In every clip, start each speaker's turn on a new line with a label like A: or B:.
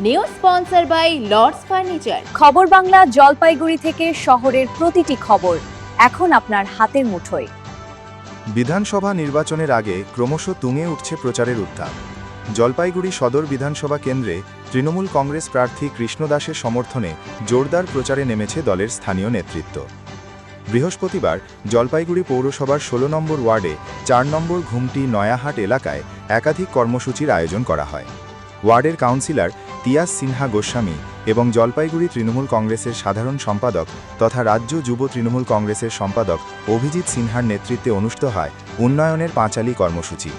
A: New sponsor by Lords furniture.
B: খবর বাংলা জলপাইগুড়ি থেকে শহরের প্রতিটি খবর এখন আপনার হাতের মুঠোয়।
C: বিধানসভা নির্বাচনের আগে ক্রমশ তুঙ্গে উঠছে প্রচারের উত্তাপ। জলপাইগুড়ি সদর বিধানসভা কেন্দ্রে তৃণমূল কংগ্রেস প্রার্থী কৃষ্ণ দাসের সমর্থনে জোরদার প্রচারে নেমেছে দলের স্থানীয় নেতৃত্ব। বৃহস্পতিবার জলপাইগুড়ি পৌরসভার ১৬ নম্বর ওয়ার্ডে ৪ নম্বর ঘুমটি নয়াহাট এলাকায় একাধিক কর্মসূচির আয়োজন করা হয়। ওয়ার্ডের কাউন্সিলর তিয়াস সিনহা গোস্বামী এবং জলপাইগুড়ি তৃণমূল কংগ্রেসের সাধারণ সম্পাদক তথা রাজ্য যুব তৃণমূল কংগ্রেসের সম্পাদক অভিজিৎ সিনহার নেতৃত্বে অনুষ্ঠিত হয় উন্নয়নের পাঁচালী কর্মসূচি।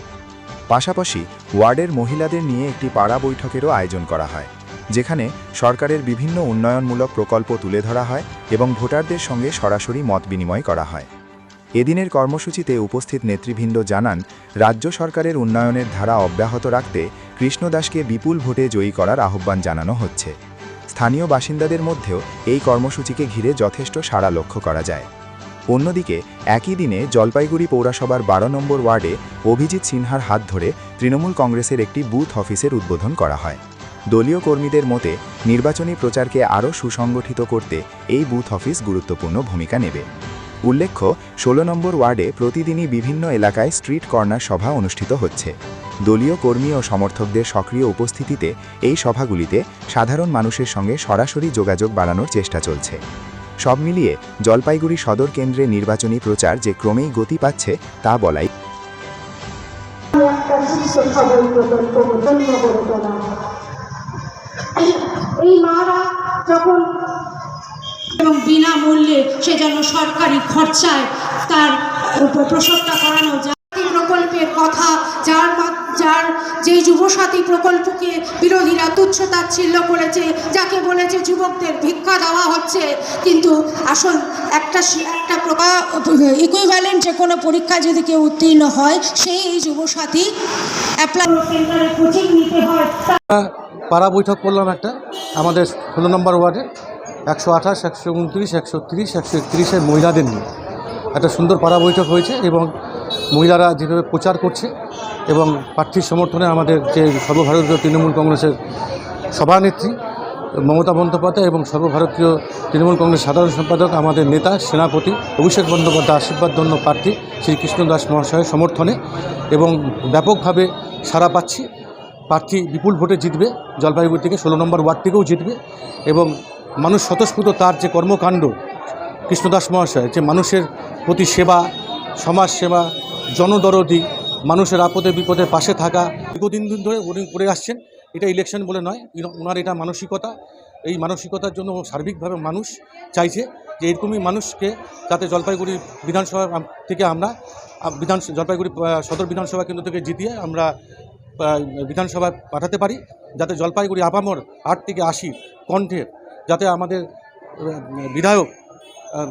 C: পাশাপাশি ওয়ার্ডের মহিলাদের নিয়ে একটি পাড়া বৈঠকেরও আয়োজন করা হয়, যেখানে সরকারের বিভিন্ন উন্নয়নমূলক প্রকল্প তুলে ধরা হয় এবং ভোটারদের সঙ্গে সরাসরি মত বিনিময় করা হয়। এদিনের কর্মসূচিতে উপস্থিত নেতৃবৃন্দ জানান, রাজ্য সরকারের উন্নয়নের ধারা অব্যাহত রাখতে কৃষ্ণ দাসকে বিপুল ভোটে জয়ী করার আহ্বান জানানো হচ্ছে। স্থানীয় বাসিন্দাদের মধ্যেও এই কর্মসূচিকে ঘিরে যথেষ্ট সাড়া লক্ষ্য করা যায়। অন্যদিকে একই দিনে জলপাইগুড়ি পৌরসভার ১২ নম্বর ওয়ার্ডে অভিজিৎ সিনহার হাত ধরে তৃণমূল কংগ্রেসের একটি বুথ অফিসের উদ্বোধন করা হয়। দলীয় কর্মীদের মতে নির্বাচনী প্রচারকে আরও সুসংগঠিত করতে এই বুথ অফিস গুরুত্বপূর্ণ ভূমিকা নেবে। উল্লেখ্য, ১৬ নম্বর ওয়ার্ডে প্রতিদিনই বিভিন্ন এলাকায় স্ট্রিট কর্নার সভা অনুষ্ঠিত হচ্ছে। দলীয় কর্মী ও সমর্থকদের সক্রিয় উপস্থিতিতে এই সভাগুলিতে সাধারণ মানুষের সঙ্গে সরাসরি যোগাযোগ বাড়ানোর চেষ্টা চলছে। সব মিলিয়ে জলপাইগুড়ি সদর কেন্দ্রে নির্বাচনী প্রচার যে ক্রমেই গতি পাচ্ছে তা বলাই।
D: এই মারা যখন এবং বিনামূল্যে সে যেন সরকারি খরচায় তার প্রসবটা করানো যায়। প্রকল্পের কথা যার যেই যুবসাথী প্রকল্পকে বিরোধীরা তুচ্ছ-তাচ্ছিল্য করেছে, যাকে বলেছে যুবকদের ভিক্ষা দেওয়া হচ্ছে, কিন্তু আসল একটা ইকুইভ্যালেন্ট যে কোনো পরীক্ষা যদি কেউ উত্তীর্ণ হয় সেই এই যুবসাথী অ্যাপ্লাই সেন্টারে কোচিং নিতে হয়।
E: পাড়া বৈঠক করলাম একটা আমাদের ১৬ নম্বর ওয়ার্ডে ১২৮, ১২৯, ১৩০, ১৩১ মহিলাদের নিয়ে একটা সুন্দর পাড়া বৈঠক হয়েছে এবং মহিলারা যেভাবে প্রচার করছে এবং প্রার্থীর সমর্থনে আমাদের যে সর্বভারতীয় তৃণমূল কংগ্রেসের সভানেত্রী মমতা বন্দ্যোপাধ্যায় এবং সর্বভারতীয় তৃণমূল কংগ্রেস সাধারণ সম্পাদক আমাদের নেতা সেনাপতি অভিষেক বন্দ্যোপাধ্যায় আশীর্বাদধন্য প্রার্থী শ্রী কৃষ্ণ দাস মহাশয়ের সমর্থনে এবং ব্যাপকভাবে সাড়া পাচ্ছি। প্রার্থী বিপুল ভোটে জিতবে, জলপাইগুড়ি থেকে ১৬ নম্বর ওয়ার্ড থেকেও জিতবে এবং মানুষ স্বতঃস্ফূর্ত তার যে কর্মকাণ্ড কৃষ্ণদাস মহাশয়, যে মানুষের প্রতি সেবা, সমাজ সেবা, জনদরদি, মানুষের আপদে বিপদে পাশে থাকা দীর্ঘদিন ধরে উনি করে আসছেন। এটা ইলেকশন বলে নয়, ওনার এটা মানসিকতা। এই মানসিকতার জন্য সার্বিকভাবে মানুষ চাইছে যে এরকমই মানুষকে যাতে জলপাইগুড়ি বিধানসভা থেকে আমরা জলপাইগুড়ি সদর বিধানসভা কেন্দ্র থেকে জিতিয়ে আমরা বিধানসভায় পাঠাতে পারি, যাতে জলপাইগুড়ি আপামর ৮ থেকে ৮০ কণ্ঠে যাতে আমাদের বিধায়ক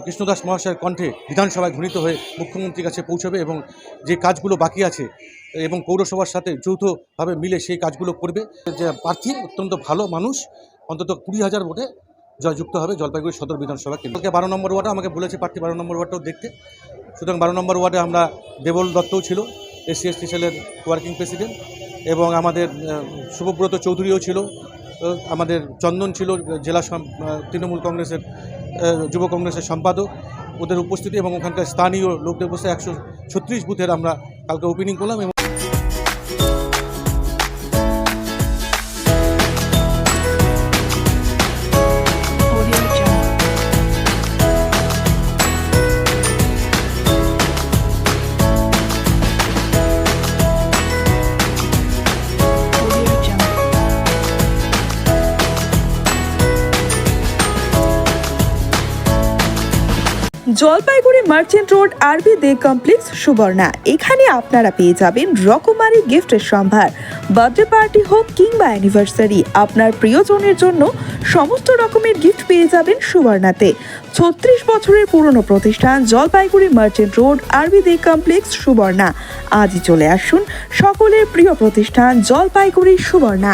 E: কৃষ্ণদাস মহাশয়ের কণ্ঠে বিধানসভায় ধ্বনিত হয়ে মুখ্যমন্ত্রীর কাছে পৌঁছবে এবং যে কাজগুলো বাকি আছে এবং পৌরসভার সাথে যৌথভাবে মিলে সেই কাজগুলো করবে। যে প্রার্থী অত্যন্ত ভালো মানুষ, অন্তত ২০,০০০ ভোটে জয়যুক্ত হবে জলপাইগুড়ি সদর বিধানসভা কেন্দ্রকে। ১২ নম্বর ওয়ার্ডে আমাকে বলেছে প্রার্থী ১২ নম্বর ওয়ার্ডটাও দেখতে, সুতরাং ১২ নম্বর ওয়ার্ডে আমরা দেবল দত্তও ছিল SC/ST সেলের ওয়ার্কিং প্রেসিডেন্ট এবং আমাদের শুভব্রত চৌধুরীও ছিল, আমাদের চন্দন ছিল জেলা তৃণমূল কংগ্রেসের যুব কংগ্রেসের সম্পাদক, ওদের উপস্থিতি এবং ওখানকার স্থানীয় লোকদের উপস্থিতি ১৩৬ বুথের আমরা কালকে ওপেনিং করলাম। এবং
F: জলপাইগুড়ি মার্চেন্ট রোড আরবি দে কমপ্লেক্স সুবর্ণা। এখানে আপনারা পেয়ে যাবেন রকমারি গিফটের সম্ভার। বার্থডে পার্টি হোক কিংবা অ্যানিভার্সারি, আপনার প্রিয়জনের জন্য সমস্ত রকমের গিফট পেয়ে যাবেন সুবর্ণাতে। ৩৬ বছরের পুরনো প্রতিষ্ঠান জলপাইগুড়ি মার্চেন্ট রোড আরবি দে কমপ্লেক্স সুবর্ণা। আজই চলে আসুন সকলের প্রিয় প্রতিষ্ঠান জলপাইগুড়ি সুবর্ণা।